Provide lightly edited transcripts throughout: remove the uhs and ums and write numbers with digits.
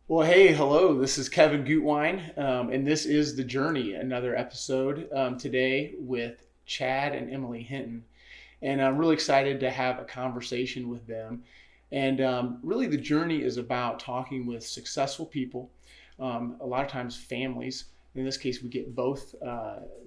Well, hey, hello. This is Kevin Gutwein, and this is The Journey, another episode today with Chad and Emmalee Hinton. And I'm really excited to have a conversation with them. And really, the journey is about talking with successful people, a lot of times families. In this case, we get both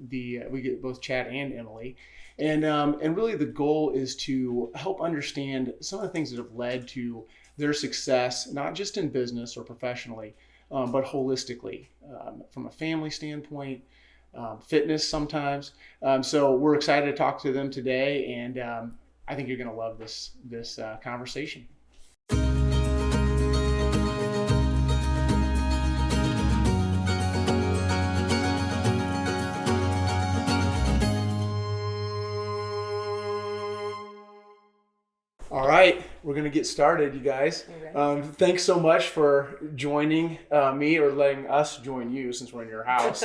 we get both Chad and Emmalee. And really, the goal is to help understand some of the things that have led to their success, not just in business or professionally, but holistically, from a family standpoint, fitness sometimes. So we're excited to talk to them today, and I think you're going to love this conversation. All right, we're going to get started, you guys. Thanks so much for joining me or letting us join you since we're in your house.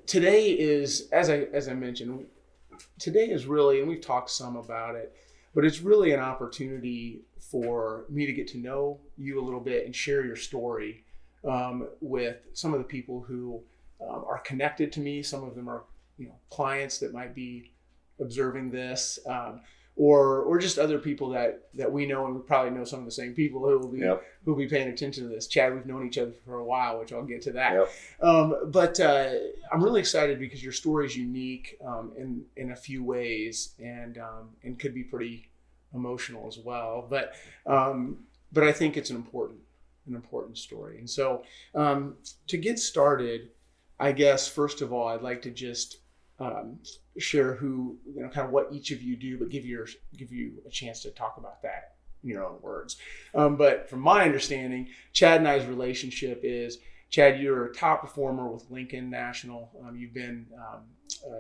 Today is, as I mentioned, today is really, and we've talked some about it, but it's really an opportunity for me to get to know you a little bit and share your story with some of the people who are connected to me. Some of them are, clients that might be observing this. Or just other people that we know, and we probably know some of the same people who will be paying attention to this. Chad, we've known each other for a while, which I'll get to that. But I'm really excited because your story is unique in a few ways, and could be pretty emotional as well. But I think it's an important story. And so to get started, I guess first of all, I'd like to just share who, kind of what each of you do, but give you a chance to talk about that in your own words. But from my understanding, Chad and I's relationship is, Chad, you're a top performer with Lincoln National. You've been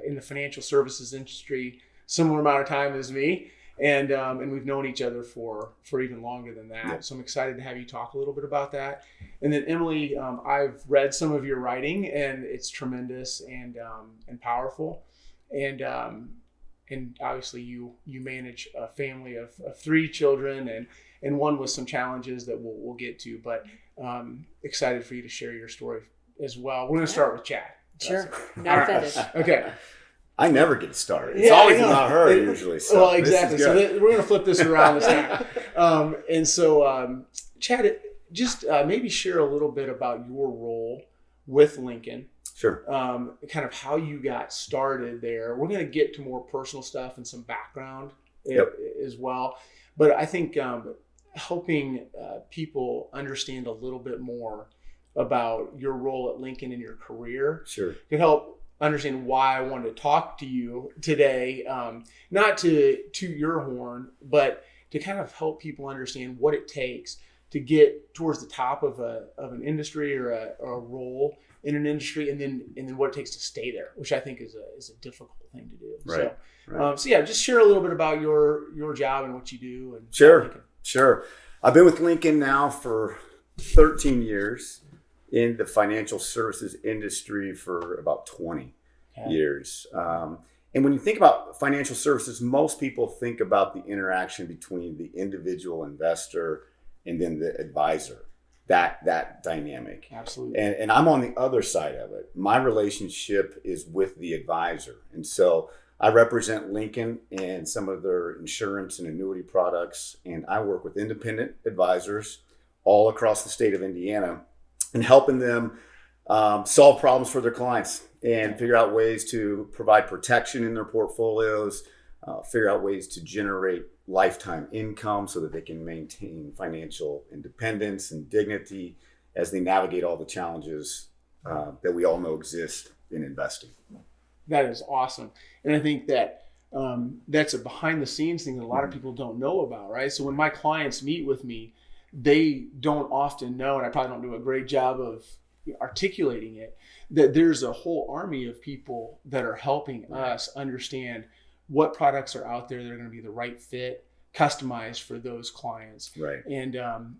in the financial services industry similar amount of time as me, and we've known each other for even longer than that. Yep. So I'm excited to have you talk a little bit about that. And then Emmalee, I've read some of your writing, and it's tremendous and powerful. And obviously you manage a family of 3 children and one with some challenges that we'll get to. But excited for you to share your story as well. We're going to start with Chad. Sure. Not offended. Okay. I never get started. It's always about her usually. So well, exactly. So we're going to flip this around this time. And so, Chad, just maybe share a little bit about your role with Lincoln. Sure. Kind of how you got started there. We're going to get to more personal stuff and some background as well. But I think helping people understand a little bit more about your role at Lincoln in your career could help understand why I wanted to talk to you today, not to toot your horn, but to kind of help people understand what it takes to get towards the top of an industry or a role in an industry, and then what it takes to stay there, which I think is a difficult thing to do. Right. So just share a little bit about your job and what you do. And Sure. I've been with Lincoln now for 13 years. In the financial services industry for about 20 years. And when you think about financial services, most people think about the interaction between the individual investor and then the advisor, that dynamic. Absolutely. And I'm on the other side of it. My relationship is with the advisor. And so I represent Lincoln and some of their insurance and annuity products, and I work with independent advisors all across the state of Indiana, and helping them solve problems for their clients and figure out ways to provide protection in their portfolios, figure out ways to generate lifetime income so that they can maintain financial independence and dignity as they navigate all the challenges that we all know exist in investing. That is awesome. And I think that that's a behind the scenes thing that a lot of people don't know about, right? So when my clients meet with me, they don't often know, and I probably don't do a great job of articulating it, that there's a whole army of people that are helping us understand what products are out there that are going to be the right fit, customized for those clients. Right. And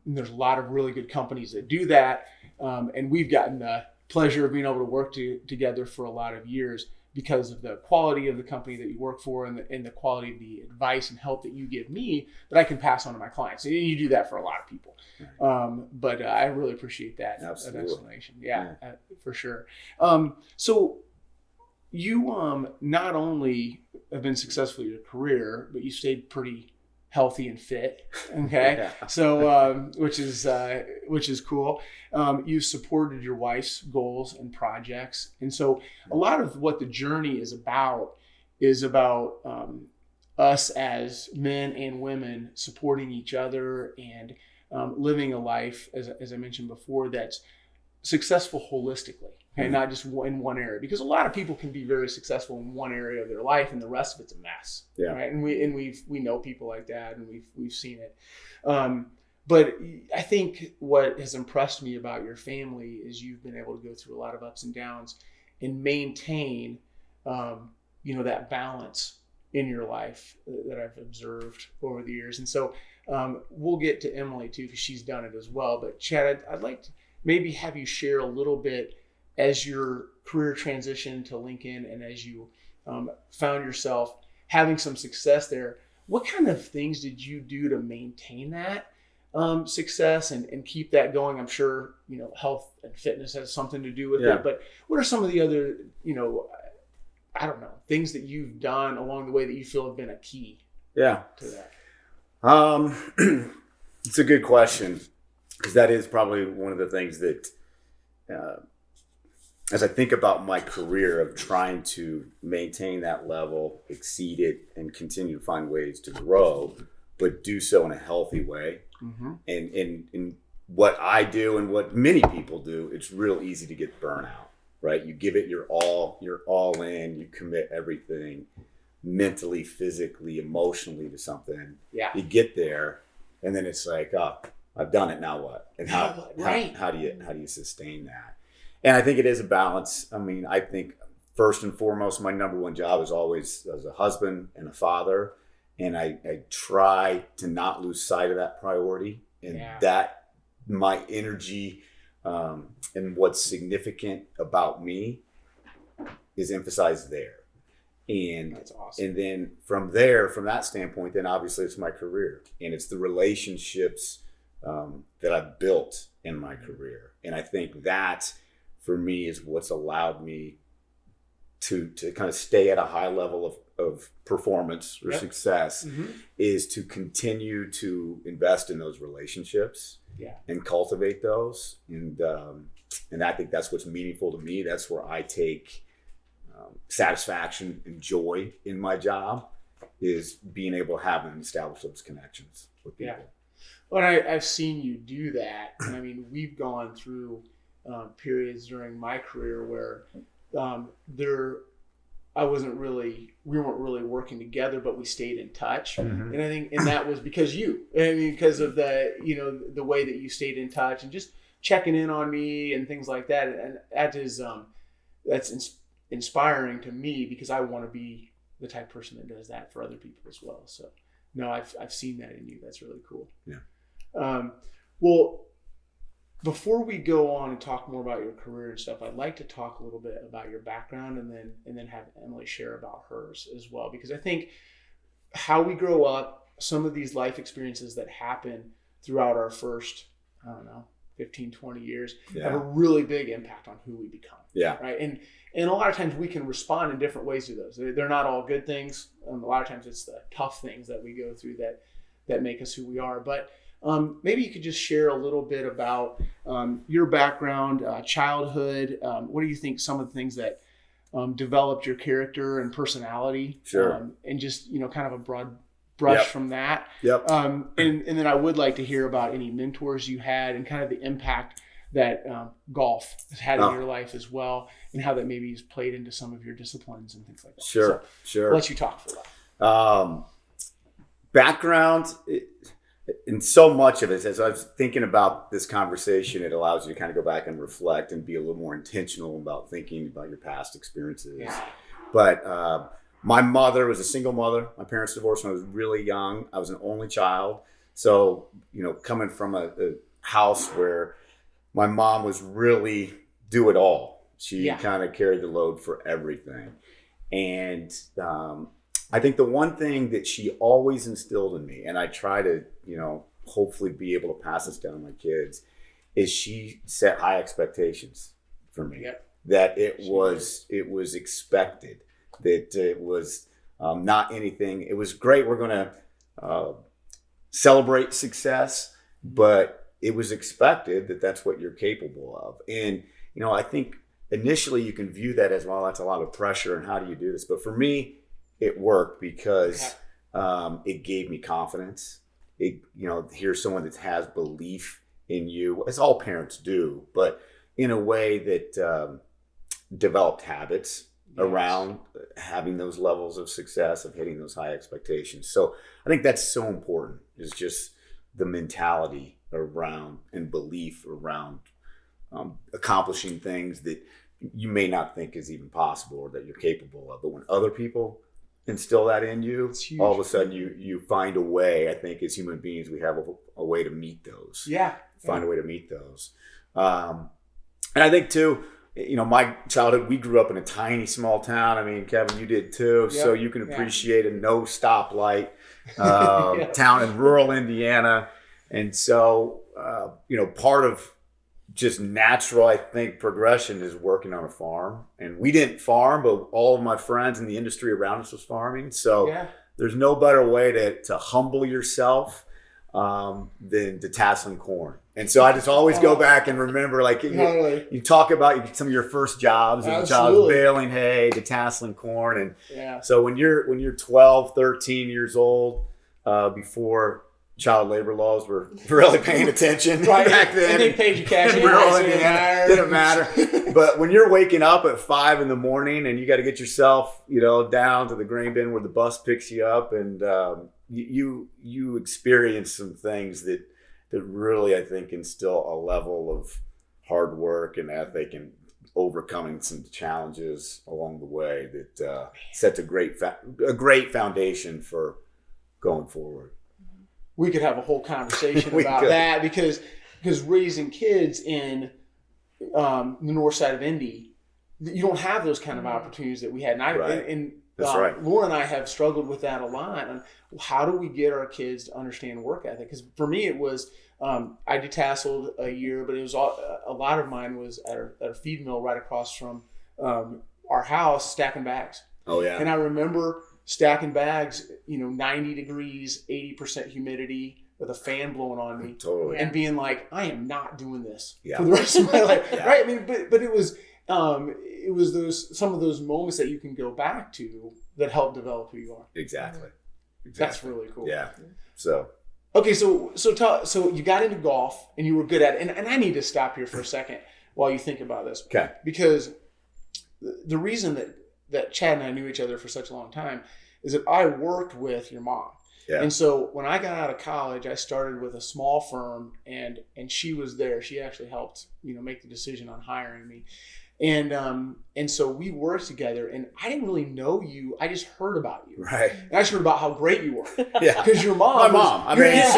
there's a lot of really good companies that do that. And we've gotten the pleasure of being able to work together for a lot of years. because of the quality of the company that you work for and the quality of the advice and help that you give me that I can pass on to my clients. And you do that for a lot of people. Right. But I really appreciate that explanation. Yeah. For sure. So you not only have been successful in your career, but you stayed pretty healthy and fit. Okay. Yeah. So, which is cool. You supported your wife's goals and projects. And so a lot of what the journey is about us as men and women supporting each other and living a life, as I mentioned before, that's successful holistically. Okay, not just in one area, because a lot of people can be very successful in one area of their life, and the rest of it's a mess. Yeah. Right, and we know people like that, and we've seen it. But I think what has impressed me about your family is you've been able to go through a lot of ups and downs and maintain, that balance in your life that I've observed over the years. And so we'll get to Emmalee too, because she's done it as well. But Chad, I'd like to maybe have you share a little bit as your career transitioned to Lincoln and as you found yourself having some success there. What kind of things did you do to maintain that success and keep that going? I'm sure, health and fitness has something to do with it, but what are some of the other, I don't know, things that you've done along the way that you feel have been a key to that? It's a good question, because that is probably one of the things that, as I think about my career of trying to maintain that level, exceed it, and continue to find ways to grow, but do so in a healthy way. Mm-hmm. And in what I do and what many people do, it's real easy to get burnout, right? You give it your all, you're all in, you commit everything mentally, physically, emotionally to something. Yeah. You get there, and then it's like, oh, I've done it, now what? And how do you sustain that? And I think it is a balance. I mean, I think first and foremost, my number one job is always as a husband and a father. And I try to not lose sight of that priority, and that my energy and what's significant about me is emphasized there. And that's awesome. And then from that standpoint, then obviously it's my career, and it's the relationships that I've built in my career. And I think that for me is what's allowed me to kind of stay at a high level of performance or success, is to continue to invest in those relationships and cultivate those. And I think that's what's meaningful to me. That's where I take satisfaction and joy in my job, is being able to have and establish those connections with people. Yeah. Well, I've seen you do that. And I mean, we've gone through periods during my career where we weren't really working together, but we stayed in touch. Mm-hmm. And I think, and that was because because of the, the way that you stayed in touch and just checking in on me and things like that. And that is, that's inspiring to me, because I want to be the type of person that does that for other people as well. So no, I've seen that in you. That's really cool. Yeah. Well, before we go on and talk more about your career and stuff, I'd like to talk a little bit about your background and then have Emmalee share about hers as well. Because I think how we grow up, some of these life experiences that happen throughout our first, 15, 20 years have a really big impact on who we become. Yeah. Right. And a lot of times we can respond in different ways to those. They're not all good things. A lot of times it's the tough things that we go through that make us who we are. But maybe you could just share a little bit about your background, childhood. What do you think some of the things that developed your character and personality? Sure. And just, kind of a broad brush from that. Yep. And then I would like to hear about any mentors you had and kind of the impact that golf has had in your life as well, and how that maybe has played into some of your disciplines and things like that. Sure. I'll let you talk for that. Background. And so much of it, as I was thinking about this conversation, it allows you to kind of go back and reflect and be a little more intentional about thinking about your past experiences. Yeah. But my mother was a single mother. My parents divorced when I was really young. I was an only child. So, coming from a house where my mom was really do it all. She kind of carried the load for everything. And I think the one thing that she always instilled in me, and I try to, hopefully be able to pass this down to my kids, is she set high expectations for me. Yep. That it was expected, that it was not anything. It was great. We're going to celebrate success, but it was expected that that's what you're capable of. And, I think initially you can view that as, well, that's a lot of pressure and how do you do this? But for me, it worked because it gave me confidence. Here's someone that has belief in you, as all parents do, but in a way that developed habits around having those levels of success, of hitting those high expectations. So I think that's so important, is just the mentality around and belief around accomplishing things that you may not think is even possible or that you're capable of. But when other people instill that in you, all of a sudden you find a way. I think as human beings, we have a way to meet those. Find a way to meet those. And I think too, my childhood, we grew up in a tiny, small town. I mean, Kevin, you did too. Yep. So you can appreciate a no stoplight town in rural Indiana. And so, part of just natural, I think, progression is working on a farm. And we didn't farm, but all of my friends in the industry around us was farming. So there's no better way to humble yourself than detasseling corn. And so I just always go back and remember, like, you talk about some of your first jobs as a child, baling hay, detasseling corn. And so when you're 12, 13 years old, before child labor laws were really paying attention back then. And they paid you cash. Didn't matter. But when you're waking up at 5 a.m. and you got to get yourself, down to the grain bin where the bus picks you up, and you experience some things that really, I think, instill a level of hard work and ethic and overcoming some challenges along the way that sets a great foundation for going forward. We could have a whole conversation about that because raising kids in the north side of Indy, you don't have those kind of opportunities that we had. And That's right. Laura and I have struggled with that a lot. And how do we get our kids to understand work ethic? Because for me, it was I detasseled a year, but it was a lot of mine was at a feed mill right across from our house, stacking bags. Oh yeah. And I remember stacking bags, 90 degrees, 80% humidity with a fan blowing on me. Totally. And being like, I am not doing this for the rest of my life. Right. I mean, but it was some of those moments that you can go back to that help develop who you are. Exactly. That's really cool. Yeah. So. Okay. So you got into golf and you were good at it. And I need to stop here for a second while you think about this. Okay. Because the reason that Chad and I knew each other for such a long time is that I worked with your mom. Yeah. And so when I got out of college, I started with a small firm and she was there. She actually helped, make the decision on hiring me. And so we worked together and I didn't really know you. I just heard about you. Right. And I just heard about how great you were. Yeah. Because your mom. My mom. I mean,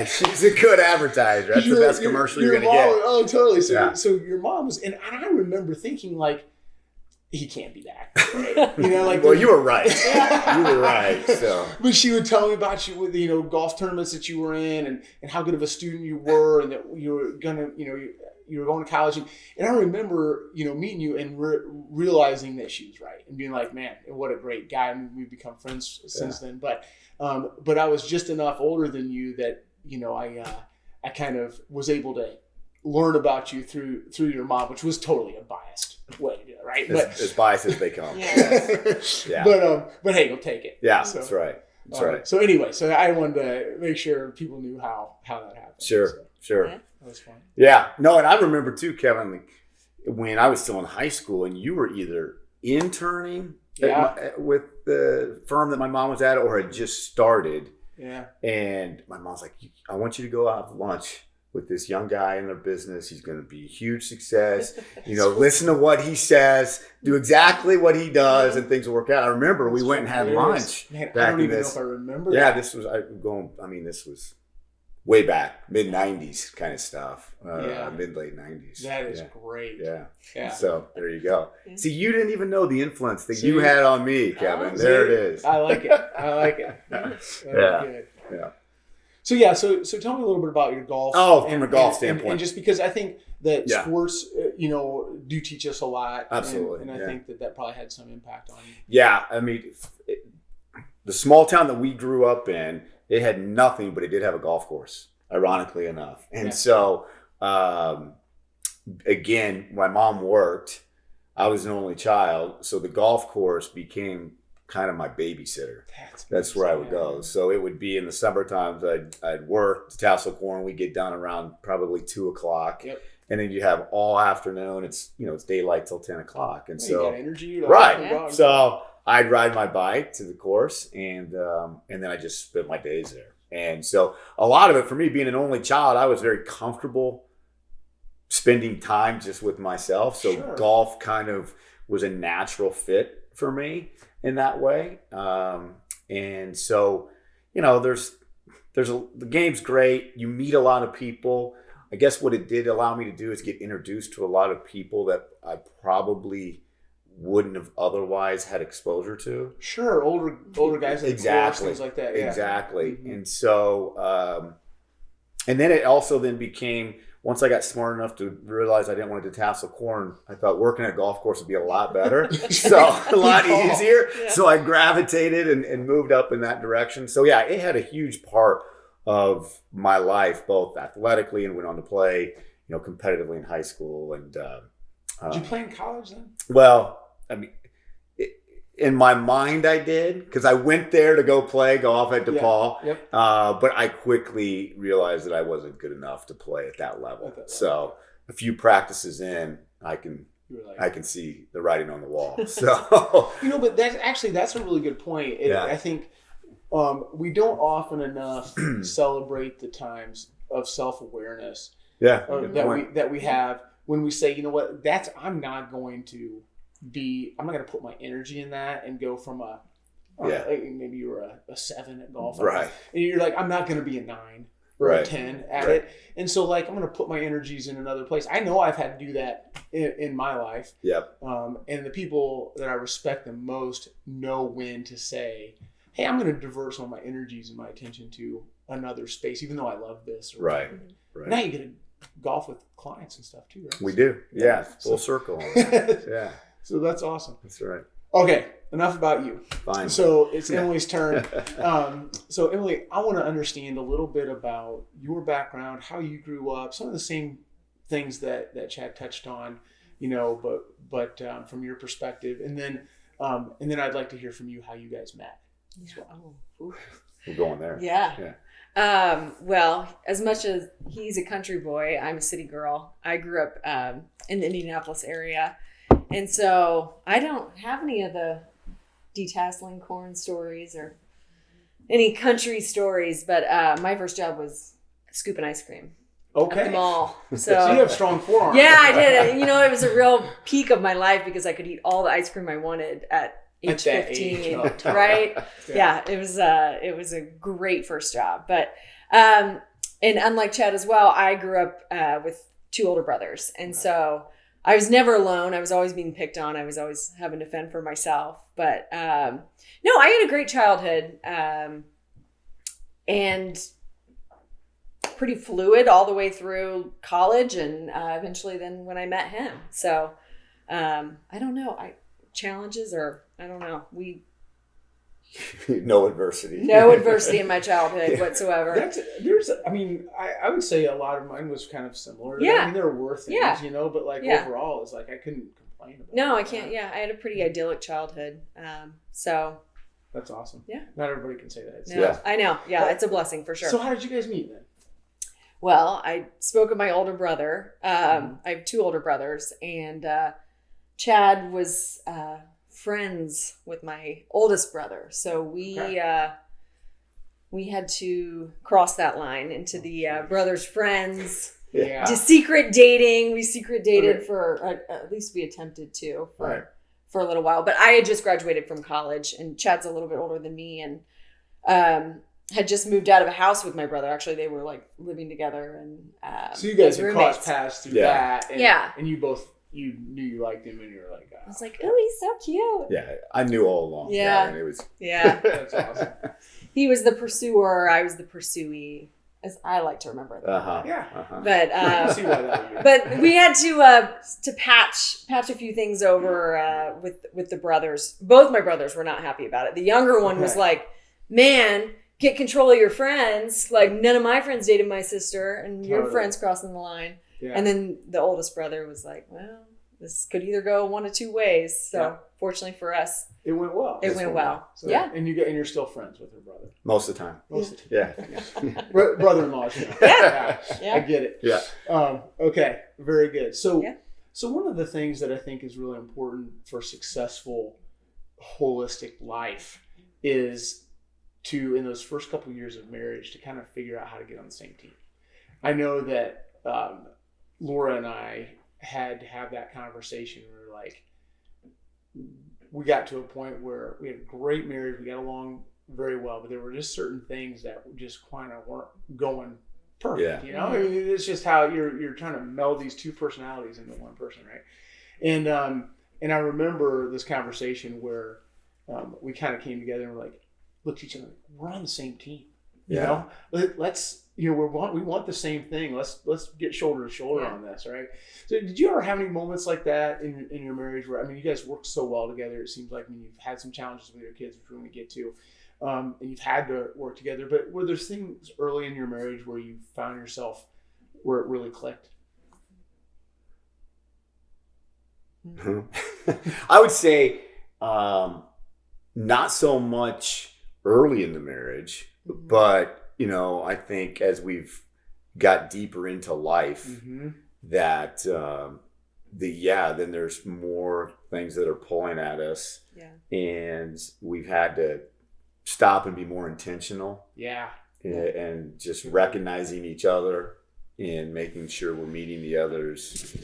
she's a good advertiser. That's the best commercial you're going to get. Oh, totally. So your mom was, and I remember thinking like, he can't be that great. Well, you were right. You were right. So, but she would tell me about you with golf tournaments that you were in, and how good of a student you were, and that you were gonna, you were going to college, and I remember, meeting you and realizing that she was right, and being like, man, what a great guy. I mean, we've become friends since then, but I was just enough older than you that I kind of was able to learn about you through your mom, which was totally a biased way to do it, right? As biased as they come. Yeah. But hey, you'll take it. Yeah, so, that's right. That's right. So anyway, I wanted to make sure people knew how that happened. Sure. That was fun. Yeah. No, and I remember too, Kevin, when I was still in high school and you were either interning with the firm that my mom was at or had just started. Yeah. And my mom's like, I want you to go out to lunch with this young guy in their business. He's going to be a huge success. Listen to what he says, do exactly what he does, and things will work out. I remember we went and had lunch. Man, I don't even know if I remember. Yeah, that. this was way back, mid 90s kind of stuff, Yeah. mid late 90s. That is great. Yeah. Yeah. So there you go. Yeah. See, you didn't even know the influence that See? you had on me, Kevin. Oh. There it is. I like it. That's Yeah. good. Yeah. So yeah, so tell me a little bit about your golf. Oh, from a golf standpoint. and just because I think that Yeah. sports, do teach us a lot. Absolutely, and I yeah. think that probably had some impact on you. Yeah. I mean, the small town that we grew up in, it had nothing, but it did have a golf course, ironically enough. And Yeah. so, again, my mom worked. I was an only child. So the golf course became kind of my babysitter. That's where I would go. So it would be in the summer times. I'd work to Tassel Corn. We'd get done around probably 2:00. Yep. And then you have all afternoon. It's daylight till 10:00. And You so got energy. right. Yeah. So I'd ride my bike to the course, and then I just spent my days there. And so a lot of it for me, being an only child, I was very comfortable spending time just with myself. So Sure. golf kind of was a natural fit for me in that way. And so, the game's great. You meet a lot of people. I guess what it did allow me to do is get introduced to a lot of people that I probably wouldn't have otherwise had exposure to. Sure, older guys in the course, things like that. Yeah. Exactly. Mhm. And so, and then it also then became, once I got smart enough to realize I didn't want to do Tassel Corn, I thought working at a golf course would be a lot better. So a lot easier. Yeah. So I gravitated and moved up in that direction. So yeah, it had a huge part of my life, both athletically and went on to play, competitively in high school. And Did you play in college then? well, I mean, in my mind, I did, because I went there to go play golf at DePaul. Yeah. Yep. But I quickly realized that I wasn't good enough to play at that level. At that level. So a few practices in, I can You were like, I can see the writing on the wall. So but that's a really good point. Yeah. I think we don't often enough celebrate the times of self-awareness yeah, good point. that we have when we say, I'm not going to put my energy in that and go from maybe you were a 7 at golf. Right. And you're like, I'm not going to be a 9 or Right. a 10 at Right. it. And so I'm going to put my energies in another place. I know I've had to do that in my life. Yep. And the people that I respect the most know when to say, hey, I'm going to divert some of my energies and my attention to another space, even though I love this. Or Right. whatever. Right. Now you get to golf with clients and stuff too, right? We do. Yeah. Full So- circle. On that. Yeah. So that's awesome. That's right. Okay, enough about you. Fine. So it's Emilee's turn. So Emmalee, I want to understand a little bit about your background, how you grew up, some of the same things that Chad touched on, but from your perspective, and then I'd like to hear from you how you guys met. We're going there. Yeah. Well, as much as he's a country boy, I'm a city girl. I grew up in the Indianapolis area. And so I don't have any of the detasseling corn stories or any country stories, but my first job was scooping ice cream at Okay. the mall. So you have strong forearms. Yeah, I did. It was a real peak of my life because I could eat all the ice cream I wanted at age that 15, age, right? Yeah. Yeah, it was a great first job. But and unlike Chad as well, I grew up with 2 older brothers, and so I was never alone. I was always being picked on. I was always having to fend for myself. But no, I had a great childhood and pretty fluid all the way through college and eventually then when I met him. So I don't know. Challenges or I don't know. No adversity. No adversity in my childhood whatsoever. I would say a lot of mine was kind of similar. Yeah. I mean, there were things, Yeah. but Yeah. overall, it's like I couldn't complain about it. No, I can't. Yeah, I had a pretty idyllic childhood. So That's awesome. Yeah. Not everybody can say that. It's no, Yeah. I know. Yeah, it's a blessing for sure. So how did you guys meet then? Well, I spoke of my older brother. I have 2 older brothers, and Chad was friends with my oldest brother. So we had to cross that line into the brothers' friends. Yeah. To secret dating. We secret dated Okay. for, at least we attempted to Right. for a little while. But I had just graduated from college, and Chad's a little bit older than me. And had just moved out of a house with my brother. Actually, they were like living together, and so you guys as had roommates. crossed paths through Yeah. that, and, Yeah. and you both knew you liked him, and you were like, I was like, oh, he's so cute. Yeah, I knew all along. Yeah. And it was. Yeah. that's awesome. He was the pursuer. I was the pursuee, as I like to remember. Yeah. But I see why that would be. but we had to patch a few things over with the brothers. Both my brothers were not happy about it. The younger one was Okay. like, "Man, get control of your friends. Like none of my friends dated my sister, and your Totally. friends crossing the line." Yeah. And then the oldest brother was like, "Well, this could either go one of two ways." So Yeah. fortunately for us, it went well. it went well. So, Yeah. and you're still friends with her brother. Most of the time. Most of the Yeah. time. Brother-in-laws. You know. Yeah. I get it. Yeah. Okay. Very good. So, Yeah. so one of the things that I think is really important for successful holistic life is to, in those first couple of years of marriage, to kind of figure out how to get on the same team. I know that Laura and I had to have that conversation where like we got to a point where we had a great marriage, we got along very well, but there were just certain things that just kind of weren't going perfect. Yeah. You know, I mean, it's just how you're trying to meld these two personalities into one person, right? And I remember this conversation where we kind of came together and we're like, looked at each other, we're on the same team. You Yeah. know, let's we want the same thing. Let's get shoulder to shoulder on this, right? So did you ever have any moments like that in your marriage where, I mean, you guys work so well together, it seems like, I mean, you've had some challenges with your kids, which we're going to get to, and you've had to work together, but were there things early in your marriage where you found yourself where it really clicked? I would say not so much early in the marriage, but I think as we've got deeper into life, that then there's more things that are pulling at us, and we've had to stop and be more intentional, and just recognizing each other and making sure we're meeting the other's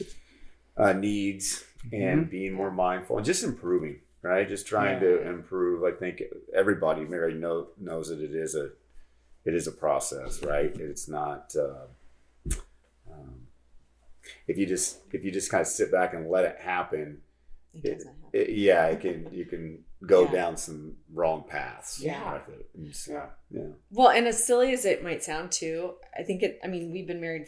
needs and being more mindful and just improving, right? Just trying to improve. I think everybody married knows that it is a process, right? It's not if you just kind of sit back and let it happen, you can go down some wrong paths. With it. So, Well, and as silly as it might sound too, I think we've been married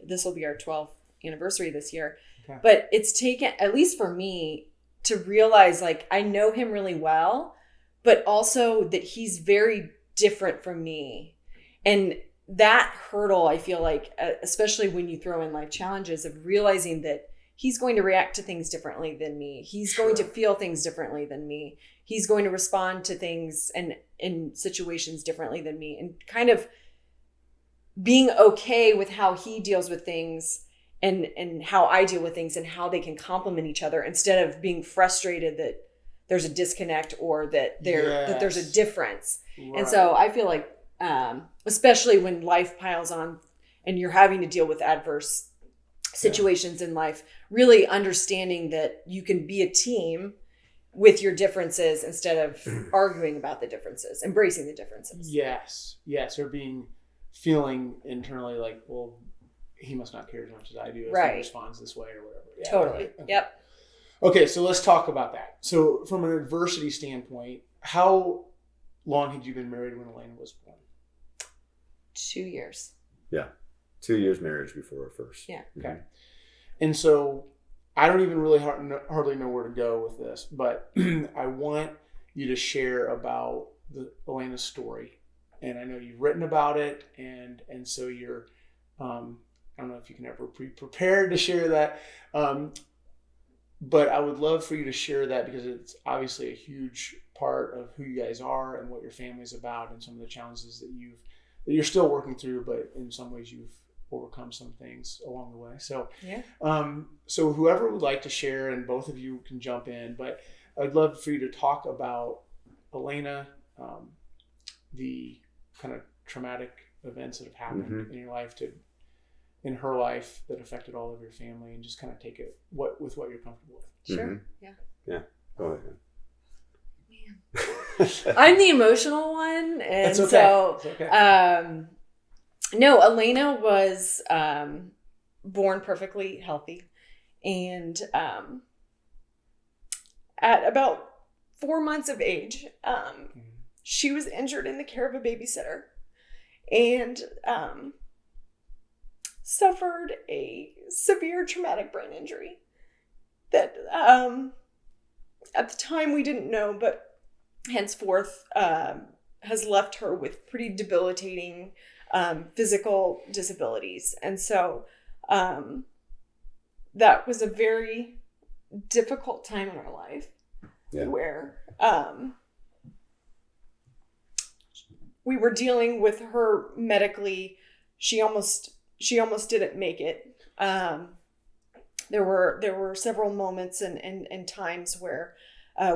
this will be our 12th anniversary this year, but it's taken, at least for me, to realize like I know him really well, but also that he's very different from me. And that hurdle, I feel like, especially when you throw in life challenges, of realizing that he's going to react to things differently than me. He's going to feel things differently than me. He's going to respond to things and in situations differently than me, and kind of being okay with how he deals with things and how I deal with things and how they can complement each other, instead of being frustrated that there's a disconnect or that there's a difference. Right. And so I feel like, especially when life piles on and you're having to deal with adverse situations in life, really understanding that you can be a team with your differences instead of arguing about the differences, embracing the differences. Yes. Or feeling internally like, well, he must not care as much as I do if he responds this way or whatever. Yeah, totally. Okay. Yep. Okay, so let's talk about that. So from an adversity standpoint, how long had you been married when Elena was born? 2 years. Yeah. 2 years marriage before our first. Yeah. Okay. And so I don't even really hardly know where to go with this, but I want you to share about Elena's story. And I know you've written about it, and so you're, I don't know if you can ever be prepared to share that, but I would love for you to share that, because it's obviously a huge part of who you guys are and what your family's about, and some of the challenges that you're still working through, but in some ways you've overcome some things along the way. So, so whoever would like to share, and both of you can jump in, but I'd love for you to talk about Elena, the kind of traumatic events that have happened in your life in her life that affected all of your family, and just kind of take it with what you're comfortable with. Sure. Yeah. Go ahead. I'm the emotional one, and It's okay. so It's okay. no, Elena was born perfectly healthy, and at about 4 months of age, she was injured in the care of a babysitter, and suffered a severe traumatic brain injury that at the time we didn't know, but henceforth has left her with pretty debilitating physical disabilities. And so that was a very difficult time in our life where we were dealing with her medically. She almost didn't make it. There were several moments and times where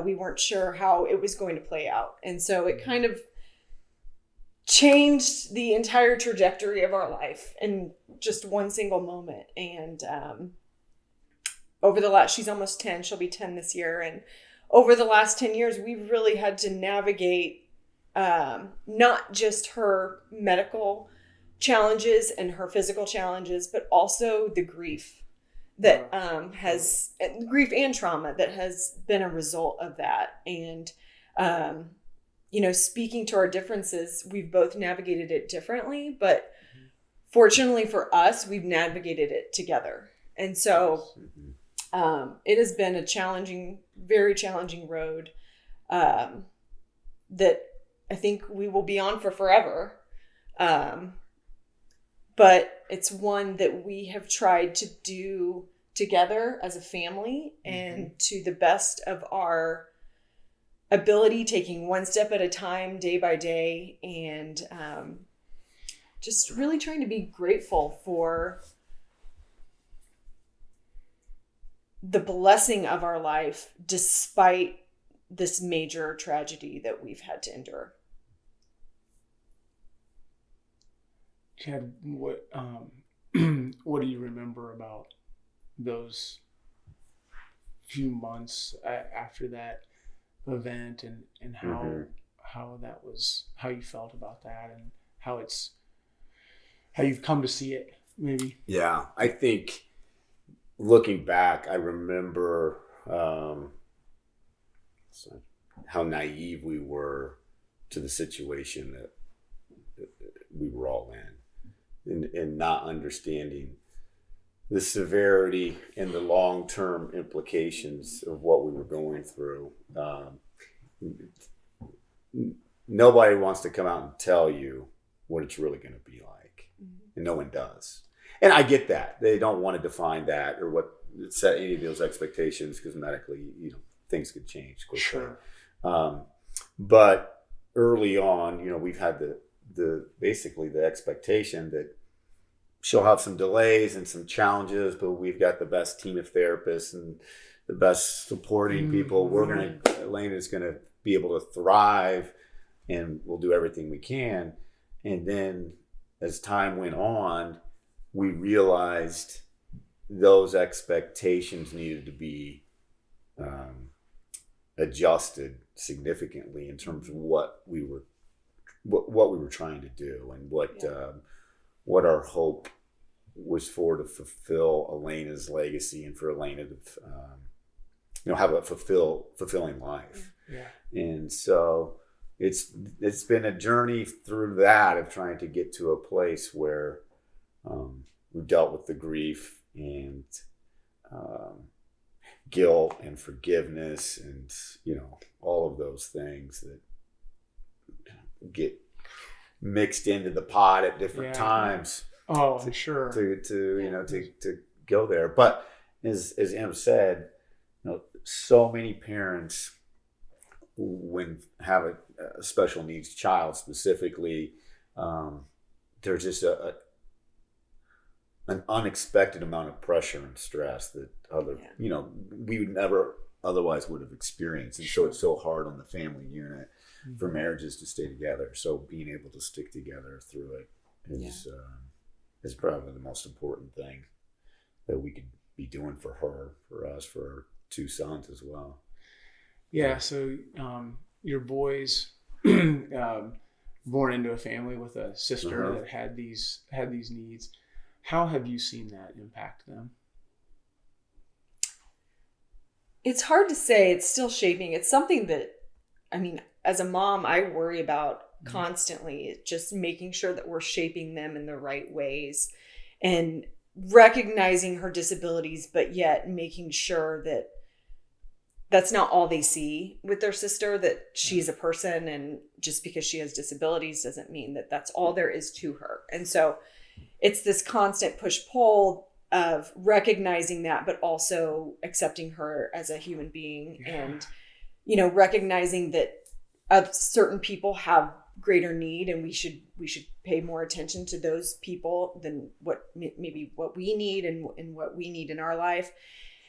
we weren't sure how it was going to play out. And so it kind of changed the entire trajectory of our life in just one single moment. And over the last, she's almost 10, she'll be 10 this year. And over the last 10 years, we've really had to navigate not just her medical challenges and her physical challenges, but also the grief that has grief and trauma that has been a result of that. And, speaking to our differences, we've both navigated it differently, but fortunately for us, we've navigated it together. And so it has been a challenging, very challenging road that I think we will be on for forever. But it's one that we have tried to do together as a family and to the best of our ability, taking one step at a time, day by day, and just really trying to be grateful for the blessing of our life despite this major tragedy that we've had to endure. Chad, what do you remember about those few months after that event, and how that was, how you felt about that, and how you've come to see it, maybe? Yeah, I think looking back, I remember how naive we were to the situation that we were all in, and not understanding the severity and the long-term implications of what we were going through. Nobody wants to come out and tell you what it's really going to be like, and no one does. And I get that. They don't want to define that or what set any of those expectations, because medically, things could change quickly. Sure. But early on, we've had basically the expectation that she'll have some delays and some challenges, but we've got the best team of therapists and the best supporting people. Elena's gonna be able to thrive, and we'll do everything we can. And then as time went on, we realized those expectations needed to be adjusted significantly in terms of what we were trying to do, and what our hope was to fulfill Elena's legacy, and for Elena to have a fulfilling life. Yeah. And so it's been a journey through that of trying to get to a place where we've dealt with the grief and guilt and forgiveness and all of those things that get mixed into the pot at different times. Oh, I'm sure. To go there. But as Em said, so many parents, when have a special needs child specifically, there's just an unexpected amount of pressure and stress that we would never otherwise would have experienced. And so it's so hard on the family unit for marriages to stay together. So being able to stick together through it is probably the most important thing that we could be doing for her, for us, for our two sons as well. Yeah. So your boys born into a family with a sister that had these needs. How have you seen that impact them? It's hard to say. It's still shaping. It's something that, I mean, as a mom, I worry about constantly, just making sure that we're shaping them in the right ways and recognizing her disabilities, but yet making sure that that's not all they see with their sister, that she's a person, and just because she has disabilities doesn't mean that that's all there is to her. And so it's this constant push-pull of recognizing that, but also accepting her as a human being and, recognizing that certain people have greater need, and we should pay more attention to those people than what maybe what we need and what we need in our life.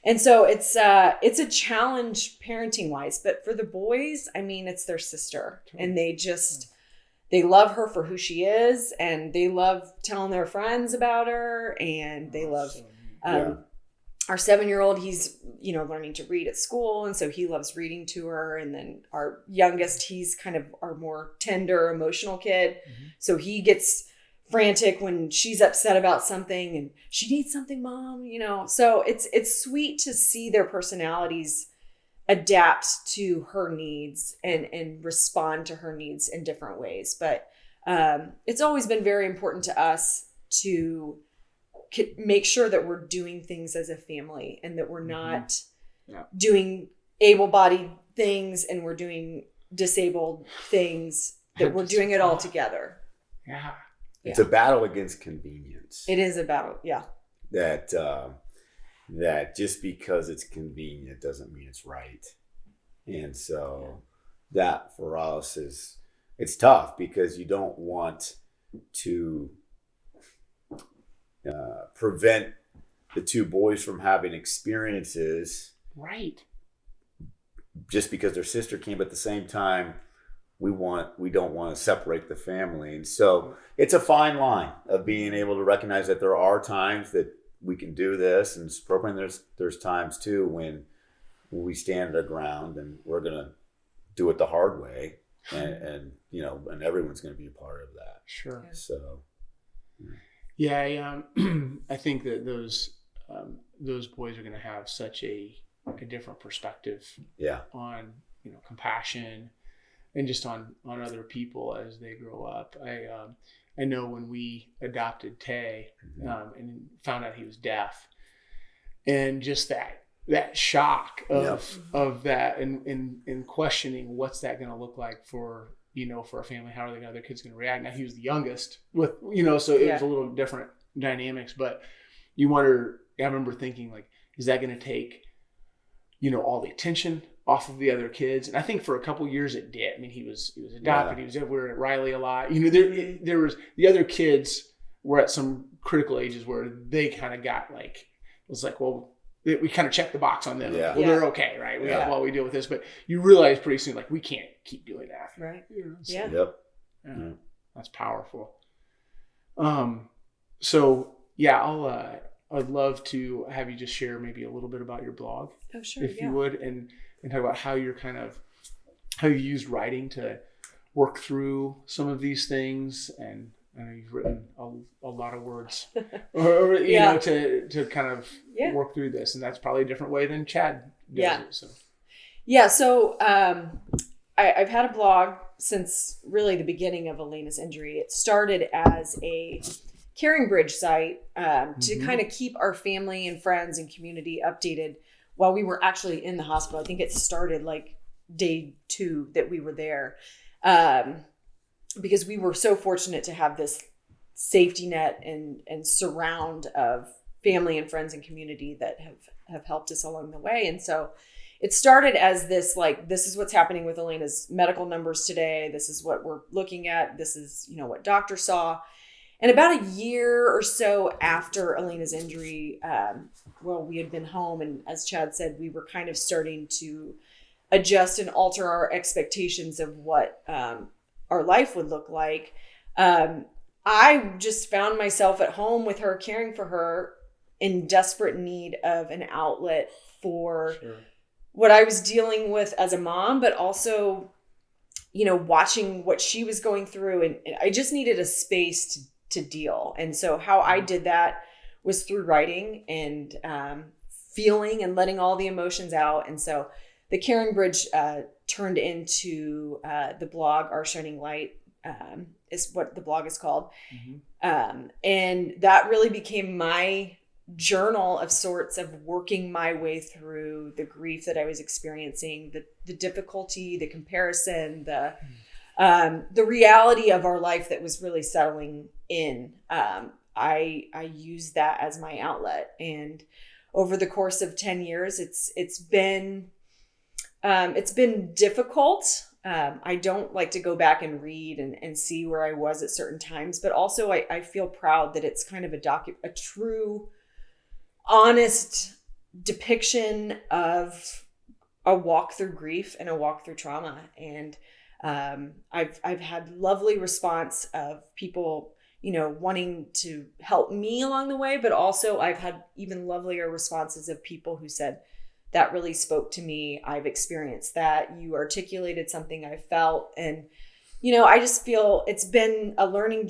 And so it's a challenge parenting wise, but for the boys, I mean, it's their sister, and they love her for who she is, and they love telling their friends about her, and they love our 7-year-old. He's learning to read at school, and so he loves reading to her. And then our youngest, he's kind of our more tender, emotional kid, so he gets frantic when she's upset about something and she needs something, mom, so it's sweet to see their personalities adapt to her needs and respond to her needs in different ways. But it's always been very important to us to make sure that we're doing things as a family, and that we're not doing able-bodied things and we're doing disabled things, that we're doing it all together. Yeah. It's a battle against convenience. It is a battle, yeah. That just because it's convenient doesn't mean it's right. And so that for us it's tough, because you don't want to prevent the two boys from having experiences. Right. Just because their sister came, but at the same time, we don't want to separate the family. And so it's a fine line of being able to recognize that there are times that we can do this, and it's appropriate. There's times too when we stand our ground and we're going to do it the hard way, and everyone's going to be a part of that. Sure. So I think that those boys are going to have such a different perspective on compassion and just on other people as they grow up. I know when we adopted Tay and found out he was deaf, and just that shock of that and questioning what's that going to look like for a family, how are the other kids going to react. Now he was the youngest so it was a little different dynamics, but you wonder, I remember thinking, like, is that going to take all the attention off of the other kids? And I think for a couple of years it did. I mean, he was adopted. He was everywhere at Riley a lot. There was the other kids were at some critical ages where they kind of got like, it was like, well, we kind of checked the box on them. Yeah. Well, they're okay, right? While we deal with this, but you realize pretty soon, like, we can't keep doing that. Right. So, Yep. Yeah, that's powerful. So yeah, I'd love to have you just share maybe a little bit about your blog, if you would, and talk about how you're how you use writing to work through some of these things. And I know you've written a lot of words, to kind of work through this, and that's probably a different way than Chad does it. So I've had a blog since really the beginning of Elena's injury. It started as a Caring Bridge site to kind of keep our family and friends and community updated while we were actually in the hospital. I think it started like day 2 that we were there, because we were so fortunate to have this safety net and surround of family and friends and community that have helped us along the way. And so it started as this, like, this is what's happening with Elena's medical numbers today. This is what we're looking at. This is, what doctor saw. And about a year or so after Elena's injury, we had been home. And as Chad said, we were kind of starting to adjust and alter our expectations of what our life would look like. I just found myself at home with her, caring for her, in desperate need of an outlet for what I was dealing with as a mom, but also watching what she was going through, and I just needed a space to deal. And so how I did that was through writing and feeling and letting all the emotions out. And so the Caring Bridge turned into the blog, Our Shining Light, is what the blog is called. And that really became my journal of sorts, of working my way through the grief that I was experiencing, the difficulty, the comparison, the reality of our life that was really settling in. I used that as my outlet, and over the course of 10 years, it's been difficult. I don't like to go back and read and see where I was at certain times, but also I feel proud that it's kind of a true, honest depiction of a walk through grief and a walk through trauma. And I've had lovely response of people, wanting to help me along the way, but also I've had even lovelier responses of people who said, that really spoke to me. I've experienced that. You articulated something I felt. And, I just feel it's been a learning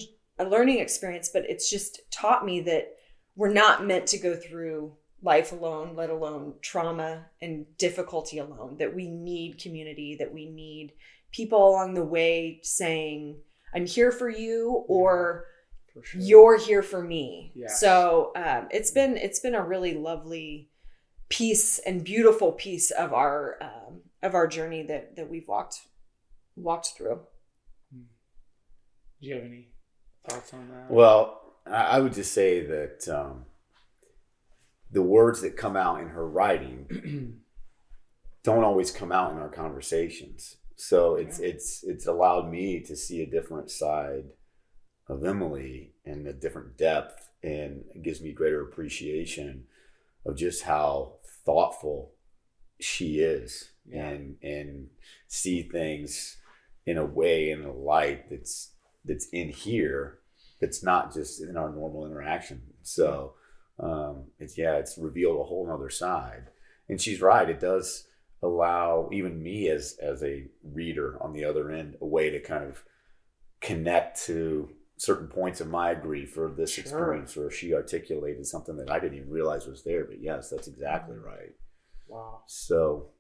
experience, but it's just taught me that we're not meant to go through life alone, let alone trauma and difficulty alone, that we need community, that we need people along the way saying, I'm here for you, or sure, you're here for me. Yes. So it's been a really lovely piece and beautiful piece of our journey that we've walked through. Do you have any thoughts on that? Well, I would just say that the words that come out in her writing don't always come out in our conversations. So it's allowed me to see a different side of Emmalee and a different depth, and it gives me greater appreciation of just how thoughtful she is, and see things in a way, in a light that's in here, that's not just in our normal interaction. So it's revealed a whole nother side. And she's right, it does allow even me as a reader on the other end a way to kind of connect to certain points of my grief or this experience, or she articulated something that I didn't even realize was there. But yes, that's exactly right. Wow. So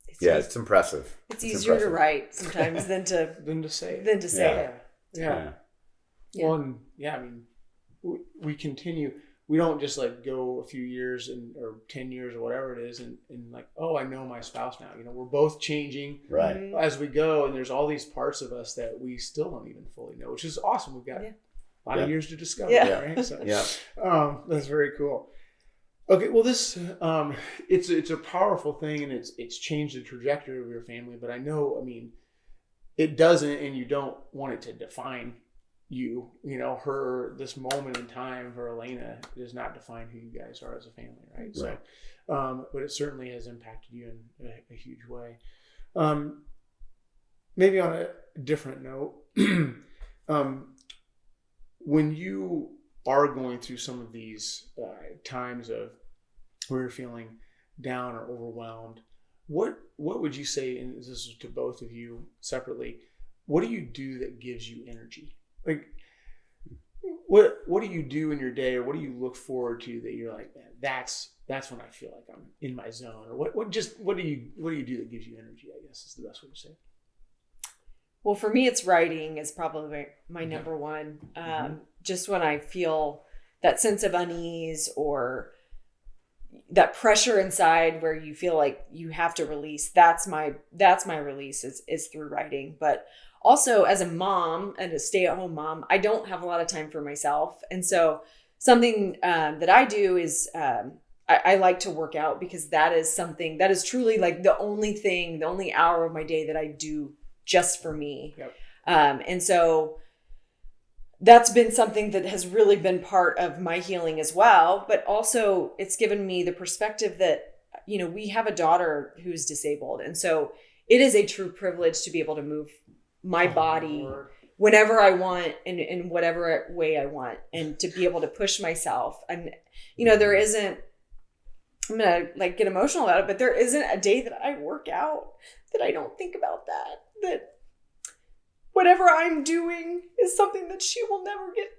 it's impressive. It's easier impressive to write sometimes than to say it. Yeah. Well, and I mean, we continue. We don't just go a few years or 10 years or whatever it is and I know my spouse now. We're both changing as we go, and there's all these parts of us that we still don't even fully know, which is awesome. We've got a lot of years to discover, right? So, that's very cool. Okay, well, this it's a powerful thing, and it's changed the trajectory of your family. But I know, it doesn't, and you don't want it to define you. This moment in time for Elena does not define who you guys are as a family, right? So, but it certainly has impacted you in a huge way. Maybe on a different note, when you are going through some of these times of where you're feeling down or overwhelmed, what would you say, and this is to both of you separately, what do you do that gives you energy? What do you do in your day, or what do you look forward to that you're like, man, that's when I feel like I'm in my zone? Or what do you do that gives you energy, I guess is the best way to say it. Well, for me, it's writing is probably my number one. Just when I feel that sense of unease or that pressure inside where you feel like you have to release, that's my release is through writing. But also as a mom and a stay-at-home mom, I don't have a lot of time for myself. And so something that I do is I like to work out, because that is something that is truly the only hour of my day that I do just for me. Yep. And so that's been something that has really been part of my healing as well. But also it's given me the perspective that, we have a daughter who's disabled. And so it is a true privilege to be able to move my body whenever I want and in whatever way I want, and to be able to push myself. And, there isn't, I'm going to get emotional about it, but there isn't a day that I work out that I don't think about that whatever I'm doing is something that she will never get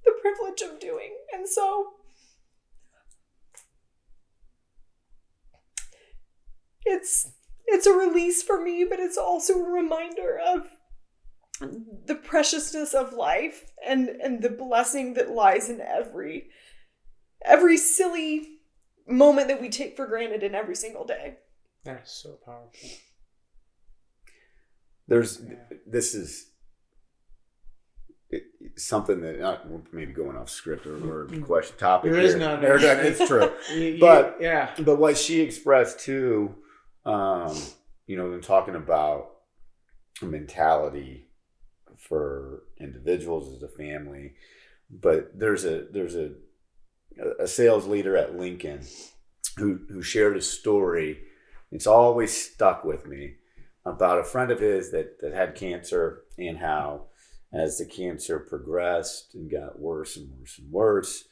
the privilege of doing. And so it's a release for me, but it's also a reminder of the preciousness of life and the blessing that lies in every silly moment that we take for granted in every single day. That's so powerful. This is something that we're maybe going off script or question topic. There is none. It's true. But what she expressed too, in talking about a mentality for individuals as a family, but there's a sales leader at Lincoln who shared a story. It's always stuck with me about a friend of his that had cancer, and how as the cancer progressed and got worse and worse and worse,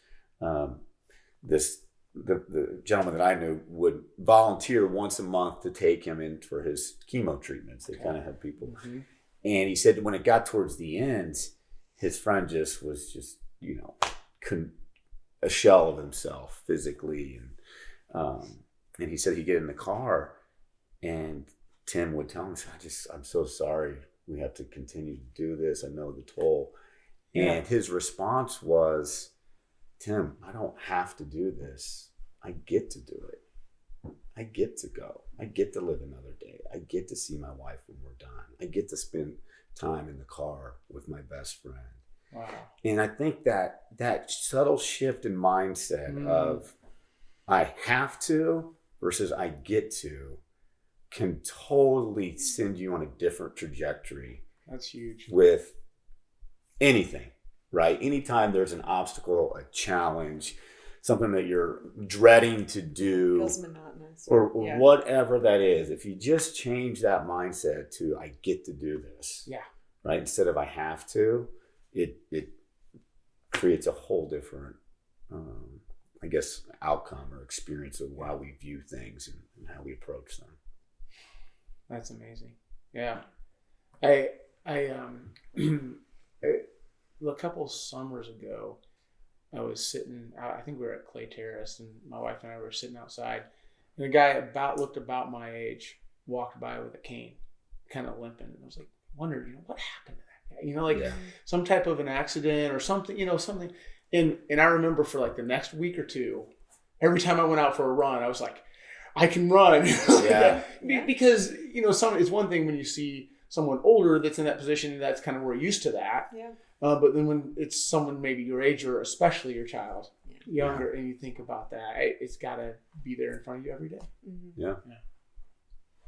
the gentleman that I knew would volunteer once a month to take him in for his chemo treatments. They kind of have people. Mm-hmm. And he said when it got towards the end, his friend was a shell of himself physically. And he said he'd get in the car and Tim would tell him, I'm so sorry. We have to continue to do this. I know the toll. Yeah. And his response was, Tim, I don't have to do this. I get to do it. I get to go. I get to live another day. I get to see my wife when we're done. I get to spend time in the car with my best friend. Wow. And I think that subtle shift in mindset of I have to versus I get to can totally send you on a different trajectory. That's huge. With anything, right? Anytime there's an obstacle, a challenge, something that you're dreading to do, feels monotonous, or whatever that is, if you just change that mindset to I get to do this, right, instead of I have to, it creates a whole different outcome or experience of how we view things and how we approach them. That's amazing. Yeah. I a couple summers ago, I was sitting, I think we were at Clay Terrace, and my wife and I were sitting outside, and a guy looked about my age walked by with a cane, kind of limping. And I was like, wondered, what happened to that guy? Some type of an accident or something, something. And I remember for like the next week or two, every time I went out for a run, I was like, I can run. Because, it's one thing when you see someone older that's in that position, that's kind of we're used to that. Yeah. But then when it's someone maybe your age or especially your child, younger, and you think about that, it's got to be there in front of you every day. Mm-hmm. Yeah.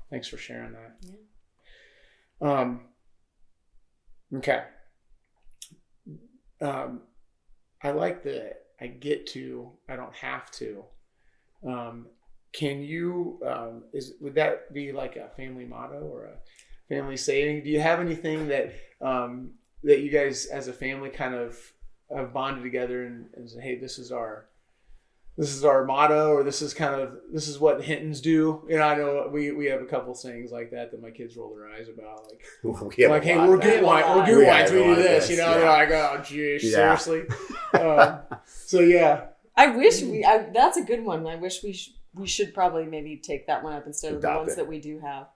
Thanks for sharing that. Yeah. Okay. I like the I get to, I don't have to. Can you, would that be like a family motto or a family saying? Do you have anything that you guys as a family kind of have bonded together and say, hey, this is our motto, or this is what Hintons do? I know we have a couple sayings like that my kids roll their eyes about. Like, hey, we're Gutwein, we do this. They're like, oh, geez, seriously. So yeah. I wish that's a good one. I wish we should probably maybe take that one up instead of the ones that we do have.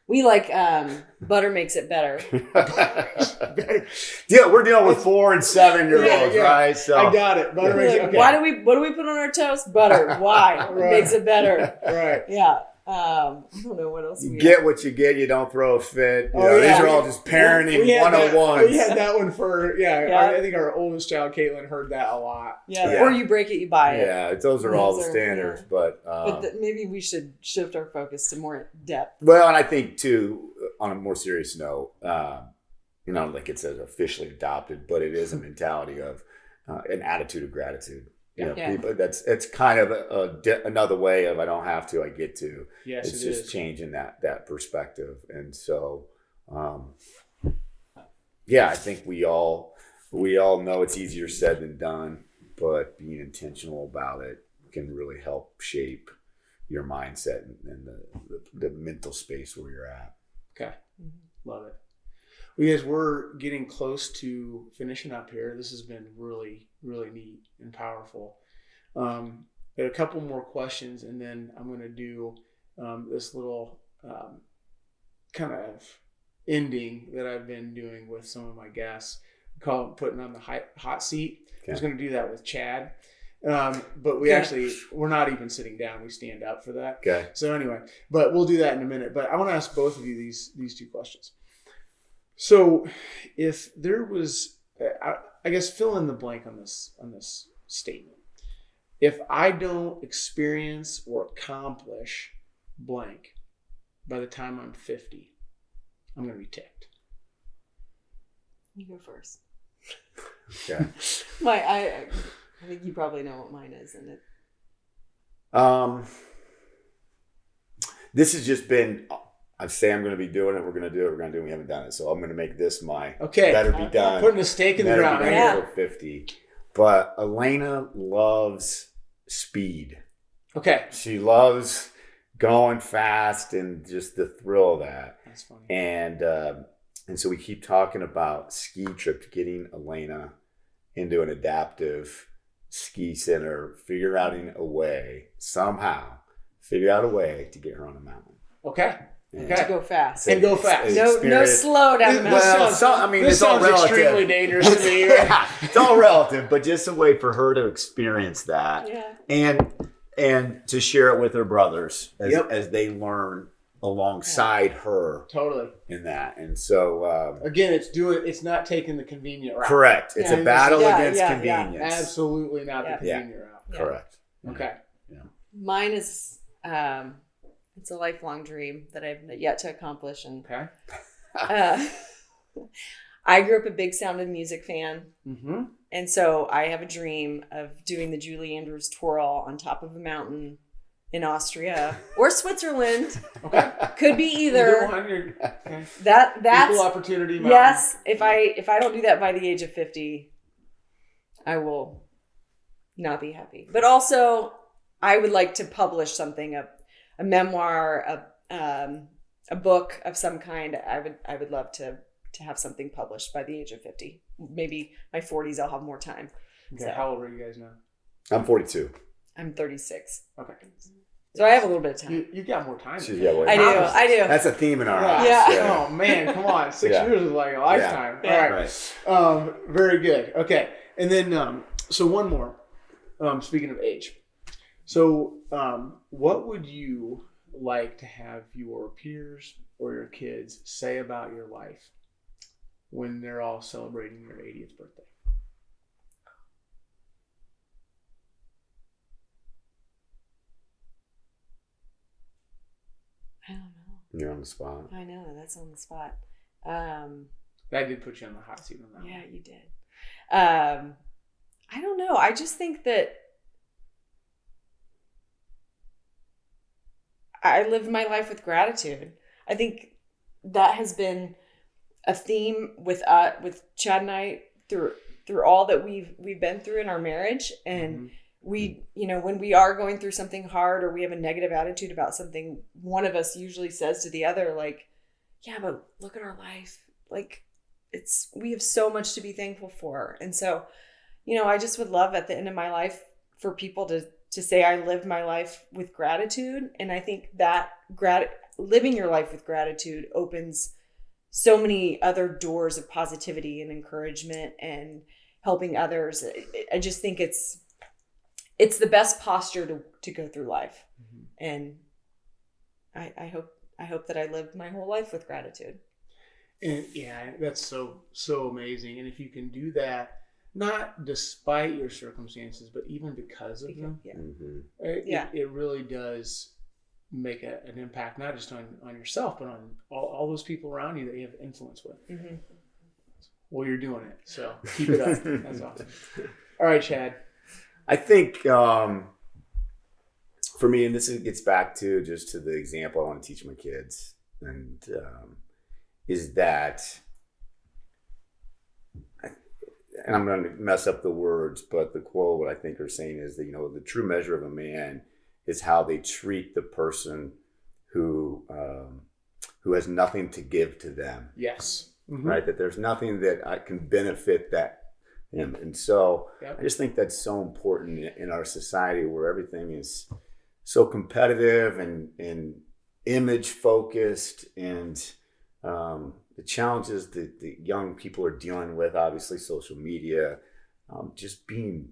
We like butter makes it better. Yeah, we're dealing with 4 and 7 year olds, right? So I got it. Butter makes it. Okay. What do we put on our toast? Butter. Why? It makes it better. Right. Yeah. I don't know what else. You get what you get. You don't throw a fit. These are all just parenting 101s. We had that one for I think our oldest child, Caitlin, heard that a lot. Yeah. Or you break it, you buy it. Yeah, those are all the standards. Yeah. But maybe we should shift our focus to more depth. Well, and I think too, on a more serious note, like it says officially adopted, but it is a mentality of an attitude of gratitude. People, it's kind of another way of I don't have to, I get to. Yes, it's just changing that perspective, and so, I think we all know it's easier said than done, but being intentional about it can really help shape your mindset and the mental space where you're at. Okay, love it. Well, guys, we're getting close to finishing up here. This has been really, really neat and powerful. Got a couple more questions, and then I'm going to do this little kind of ending that I've been doing with some of my guests. I call it putting on the hot seat. Okay. I was going to do that with Chad. But we're not even sitting down. We stand up for that. Okay. So anyway, but we'll do that in a minute. But I want to ask both of you these two questions. So if there was, I guess, fill in the blank on this statement. If I don't experience or accomplish blank by the time I'm 50, I'm going to be ticked. You go first. Okay. I think you probably know what mine is, and it. This has just been. I say I'm going to be doing it. We're going to do it. We're going to do it. We haven't done it, so I'm going to make this my. Okay. Better be done. Putting a stake in the ground. Better be Yeah. done for 50. But Elena loves speed. Okay. She loves going fast and just the thrill of that. That's funny. And so we keep talking about ski trips, getting Elena into an adaptive ski center, figure out a way to get her on a mountain. Okay. And Okay. To go fast. And go fast. No slow down the mountain. This it's all sounds relative. extremely dangerous to me. Yeah, it's all relative, but just a way for her to experience that, Yeah. and to share it with her brothers Yep. as they learn alongside her Totally. in that. And so, Again, it's not taking the convenient route. correct. It's Yeah. a battle Yeah, against yeah, convenience. Absolutely not Yeah. the convenient route. Yeah. Correct. Okay. Mine is it's a lifelong dream that I've yet to accomplish, and Okay. I grew up a big Sound of Music fan, Mm-hmm. and so I have a dream of doing the Julie Andrews twirl on top of a mountain in Austria or Switzerland. Okay. Could be either. one, okay. That's Equal opportunity. Mountain. yes. If I don't do that by the age of 50, I will not be happy. But also, I would like to publish something, a memoir, a book of some kind. I would love to have something published by the age of 50. Maybe my 40s, I'll have more time. Okay. So- How old are you guys now? I'm 42. I'm 36, Okay. so I have a little bit of time. You got more time. She's got way I do. more. I do. That's a theme in our Yeah. house. Yeah. Oh man, come on! 6 Yeah. years is like a lifetime. Yeah. All right. Right. Very good. Okay, and then so one more. Speaking of age, so what would you like to have your peers or your kids say about your life when they're all celebrating your 80th birthday? I don't know. You're on the spot. I know that's on the spot. That did put you on the hot seat on that Yeah, one. you did. I don't know. I just think that I lived my life with gratitude. I think that has been a theme with Chad and I through all that we've been through in our marriage. And we, when we are going through something hard or we have a negative attitude about something, one of us usually says to the other, like, yeah, but look at our life. Like, we have so much to be thankful for. And so, I just would love at the end of my life for people to say I lived my life with gratitude. And I think that living your life with gratitude opens so many other doors of positivity and encouragement and helping others. I just think it's the best posture to go through life. Mm-hmm. And I hope that I lived my whole life with gratitude. And yeah, that's so amazing. And if you can do that, not despite your circumstances, but even because of them, Yeah. Mm-hmm. It really does make an impact, not just on yourself, but on all those people around you that you have influence with. Mm-hmm. Well, you're doing it, so keep it up. That's awesome. All right, Chad. I think for me, and this gets back to the example I want to teach my kids, and is that, and I'm going to mess up the words, but the quote, what I think are saying is that, the true measure of a man is how they treat the person who has nothing to give to them. Yes. right? That there's nothing that I can benefit that him. And so I just think that's so important in our society where everything is so competitive and image focused, and the challenges that the young people are dealing with, obviously social media, just being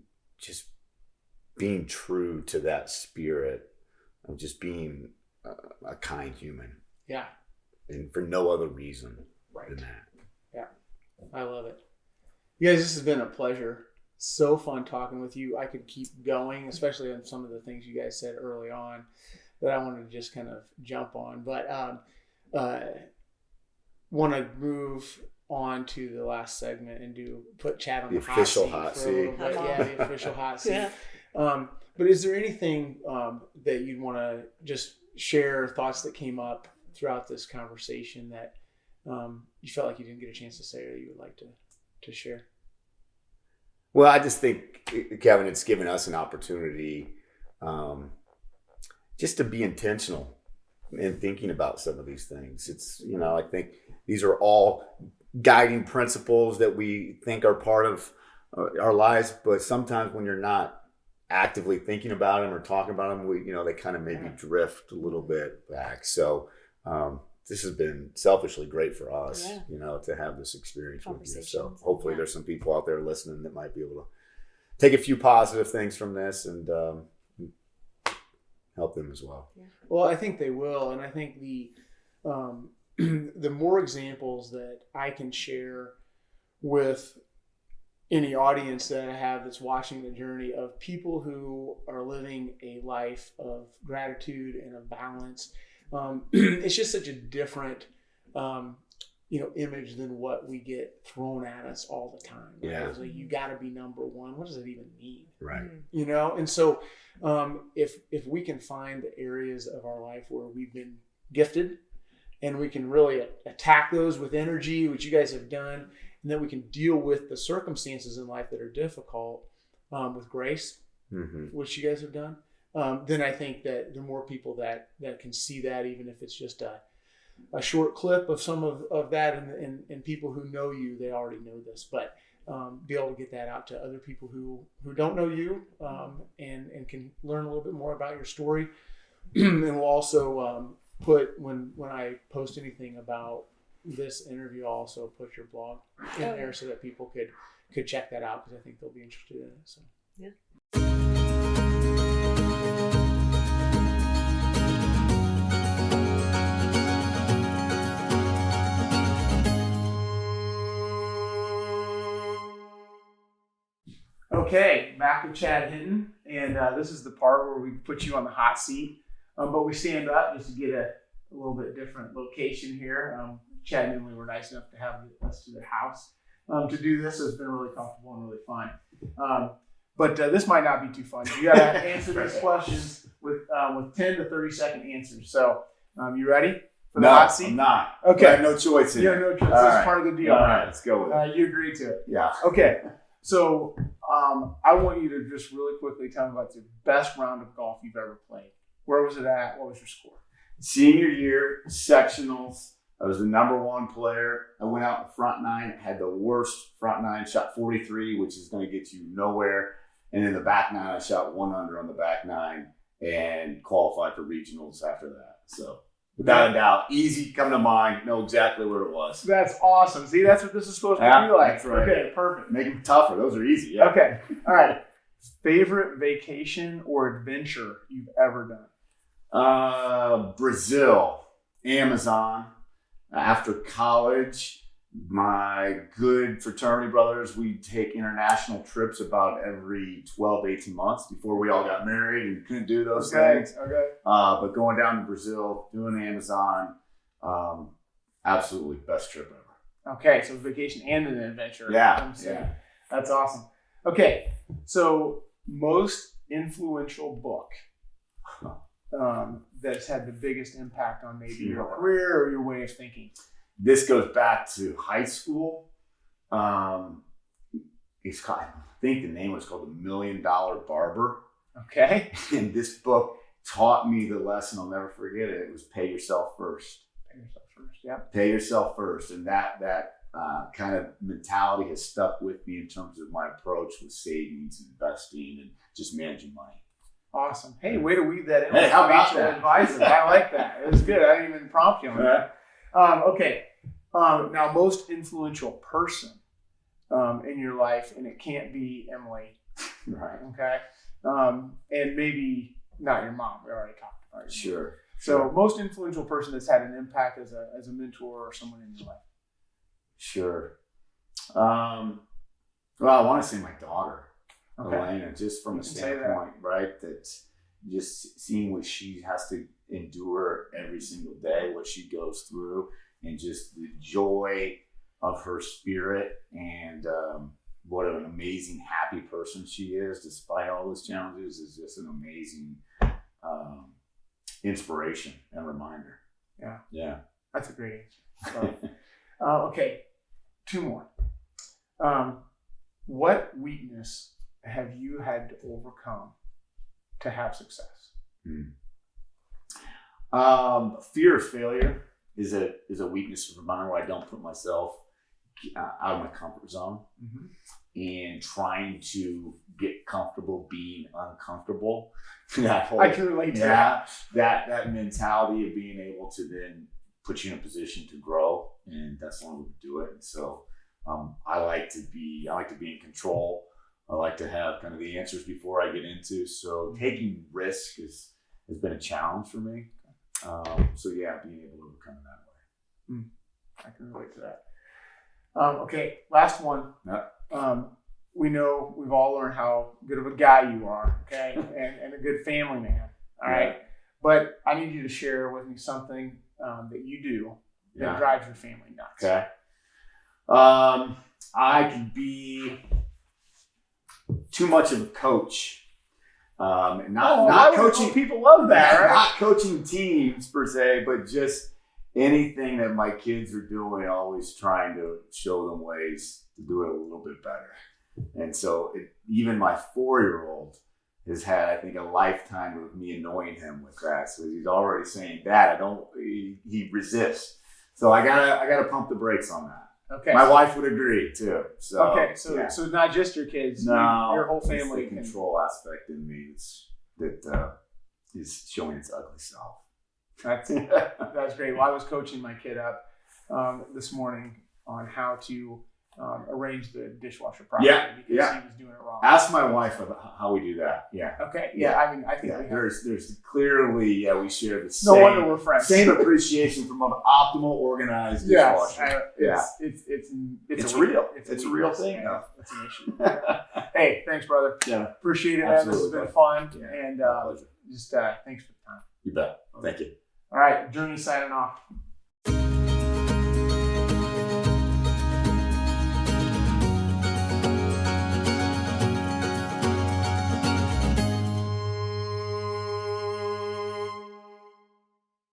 true to that spirit of just being a kind human. Yeah. And for no other reason Right. than that. Yeah. I love it. You guys, this has been a pleasure. So fun talking with you. I could keep going, especially on some of the things you guys said early on that I wanted to just kind of jump on. But want to move on to the last segment and put Chad on the official hot seat. for a little bit. Yeah, the official hot seat. Yeah. But is there anything that you'd want to just share, thoughts that came up throughout this conversation that you felt like you didn't get a chance to say or you would like to share? Well, I just think, Kevin, it's given us an opportunity just to be intentional in thinking about some of these things. It's, I think these are all guiding principles that we think are part of our lives, but sometimes when you're not actively thinking about them or talking about them, they kind of maybe drift a little bit back. So this has been selfishly great for us, to have this experience with you. So hopefully there's some people out there listening that might be able to take a few positive things from this and help them as well. Yeah. Well, I think they will. And I think the more examples that I can share with any audience that I have that's watching the journey of people who are living a life of gratitude and of balance, it's just such a different, image than what we get thrown at us all the time. Right? Yeah. It's like, you got to be number one. What does it even mean? Right. And so if we can find the areas of our life where we've been gifted and we can really attack those with energy, which you guys have done, and then we can deal with the circumstances in life that are difficult with grace, which you guys have done, then I think that the more people that can see that, even if it's just a short clip of some of that, and people who know you, they already know this, but be able to get that out to other people who don't know you and can learn a little bit more about your story. And we'll also put, when I post anything about this interview, I'll also put your blog in there so that people could check that out, because I think they'll be interested in it. So yeah. Okay, back with Chad Hinton, and this is the part where we put you on the hot seat, but we stand up just to get a little bit different location here. Chad and Emmalee were nice enough to have us to their house to do this, so it's been really comfortable and really fun. But this might not be too fun. You got to answer these questions with 10 to 30 second answers. So you ready for the hot seat? I'm not. Okay. I have no choice in You it. have no choice. All This right. is part of the deal. All right, let's go with it. You agreed to it. Yeah. Okay. So I want you to just really quickly tell me about the best round of golf you've ever played. Where was it at? What was your score? Senior year, sectionals. I was the number one player. I went out in the front nine, had the worst front nine, shot 43, which is going to get you nowhere. And in the back nine, I shot 1 under on the back nine and qualified for regionals after that. So without a doubt, easy, come to mind, know exactly where it was. That's awesome. See, that's what this is supposed to be like. That's right. Okay, perfect. Make them tougher. Those are easy. Yeah. Okay. All right. Favorite vacation or adventure you've ever done? Brazil, Amazon. After college, my good fraternity brothers, we take international trips about every 12 to 18 months before we all got married and couldn't do those things. Okay. But going down to Brazil, doing Amazon, absolutely best trip ever. Okay, so vacation and an adventure. Yeah. That's awesome. Okay, so most influential book that's had the biggest impact on maybe your career or your way of thinking? This goes back to high school. It's called, I think the name was called The $1 Million Barber. Okay. And this book taught me the lesson, I'll never forget it. It was pay yourself first. Pay yourself first. Yeah. Pay yourself first. And that kind of mentality has stuck with me in terms of my approach with savings and investing and just managing money. Awesome. Hey, way to weave that in. Hey, how about Financial that? Advisor. I like that. It was good. I didn't even prompt you on that. Okay. Now, most influential person in your life, and it can't be Emmalee. Right. Okay. And maybe not your mom. We already talked about your mom. Sure. So, most influential person that's had an impact as a mentor or someone in your life. Sure. Well, I want to say my daughter, Okay. Elena, just from You a can say that. standpoint, right? That just seeing what she has to endure every single day, what she goes through, and just the joy of her spirit, and what an amazing, happy person she is, despite all those challenges, is just an amazing inspiration and reminder. Yeah. Yeah. That's a great answer. So, okay. 2 more. What weakness have you had to overcome to have success? Fear of failure is a weakness of mine, where I don't put myself out of my comfort zone, and trying to get comfortable being uncomfortable. That whole, I can relate to that. that mentality of being able to then put you in a position to grow, and that's the only way to do it. And so I like to be in control. I like to have kind of the answers before I get into. So taking risk has been a challenge for me. So yeah, being able to overcome it that way. I can relate to that. Okay, last one. Yep. We know we've all learned how good of a guy you are, okay, and a good family man. All right, but I need you to share with me something that you do that drives your family nuts. Okay. I can be too much of a coach. Not coaching. People love that, right? Not coaching teams per se, but just anything that my kids are doing, always trying to show them ways to do it a little bit better. And so even my 4-year-old has had, I think, a lifetime of me annoying him with that. So he's already saying, Dad, he resists. So I gotta pump the brakes on that. Okay. My wife would agree too. So so it's not just your kids. No, your whole it's family. the control aspect in me that is showing its ugly self. That's great. Well, I was coaching my kid up this morning on how to arrange the dishwasher properly because he was doing it wrong. Ask my wife about how we do that. Yeah. Okay. Yeah. I mean, I think we have. There's clearly we share the No wonder we're friends. same appreciation from an optimal, organized dishwasher. It's real. It's a real thing. Yeah, it's an issue. Hey, thanks, brother. Yeah. Appreciate it, man. This has been fun. Yeah, And my pleasure. just thanks for the time. You bet. Thank you. All right, Journey signing off.